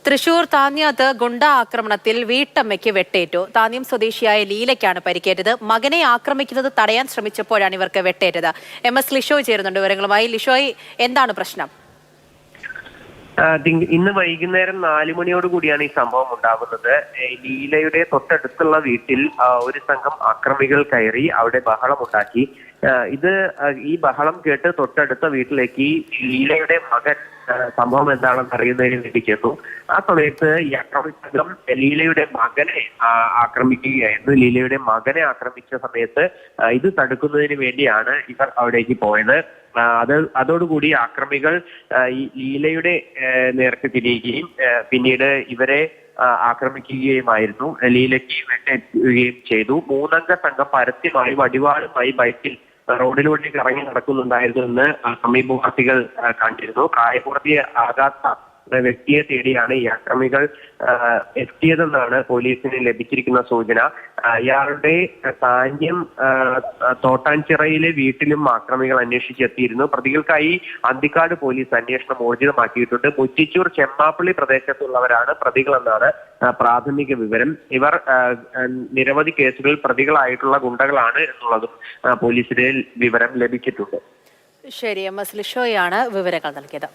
തൃശൂർ താന്യാത്ത് ഗുണ്ട ആക്രമണത്തിൽ വീട്ടമ്മയ്ക്ക് വെട്ടേറ്റു. താന്യം സ്വദേശിയായ ലീലയ്ക്കാണ് പരിക്കേറ്റത്. മകനെ ആക്രമിക്കുന്നത് തടയാൻ ശ്രമിച്ചപ്പോഴാണ് ഇവർക്ക് വെട്ടേറ്റത്. MS ലിഷോയ് ചേരുന്നുണ്ട് വിവരങ്ങളുമായി. ലിഷോയ്, എന്താണ് പ്രശ്നം? ഇന്ന് വൈകുന്നേരം 4 മണിയോട് കൂടിയാണ് ഈ സംഭവം ഉണ്ടാകുന്നത്. ലീലയുടെ തൊട്ടടുത്തുള്ള വീട്ടിൽ ഒരു സംഘം ആക്രമികൾ കയറി അവിടെ ബഹളമുണ്ടാക്കി. ഈ ബഹളം കേട്ട് തൊട്ടടുത്ത വീട്ടിലേക്ക് ലീലയുടെ മകൻ സംഭവം എന്താണെന്ന് അറിയുന്നതിന് വേണ്ടി ചെന്നു. ആ സമയത്ത് ഈ ആക്രമിച്ച ലീലയുടെ മകനെ ആക്രമിക്കുകയായിരുന്നു. ലീലയുടെ മകനെ ആക്രമിച്ച സമയത്ത് ഇത് തടുക്കുന്നതിന് വേണ്ടിയാണ് ഇവർ അവിടേക്ക് പോയത്. അതോടുകൂടി ആക്രമികൾ ഈ ലീലയുടെ നേർക്ക് തിരിയുകയും പിന്നീട് ഇവരെ ആക്രമിക്കുകയുമായിരുന്നു. ലീലയ്ക്ക് വെട്ടേൽക്കുകയും ചെയ്തു. 3 അംഗ സംഘം പരസ്യമായി വടിവാളുമായി ബൈക്കിൽ റോഡിലൂടെ ഇറങ്ങി നടക്കുന്നുണ്ടായിരുന്നു എന്ന് സമീപവാസികൾ കണ്ടിരുന്നു. പ്രായപൂർത്തിയാകാത്ത വ്യക്തിയെ തേടിയാണ് ഈ ആക്രമികൾ എത്തിയതെന്നാണ് പോലീസിന് ലഭിച്ചിരിക്കുന്ന സൂചന. ഇയാളുടെ താന്യം തോട്ടാൻചിറയിലെ വീട്ടിലും ആക്രമികൾ അന്വേഷിച്ചെത്തിയിരുന്നു. പ്രതികൾക്കായി അന്തിക്കാട് പോലീസ് അന്വേഷണം ഊർജിതമാക്കിയിട്ടുണ്ട്. മുറ്റിച്ചൂർ ചെമ്മാപ്പള്ളി പ്രദേശത്തുള്ളവരാണ് പ്രതികളെന്നാണ് പ്രാഥമിക വിവരം. ഇവർ നിരവധി കേസുകളിൽ പ്രതികളായിട്ടുള്ള ഗുണ്ടകളാണ് എന്നുള്ളതും പോലീസിന് വിവരം ലഭിച്ചിട്ടുണ്ട്. ശരി, MS ലിഷോയാണ് വിവരങ്ങൾ നൽകിയത്.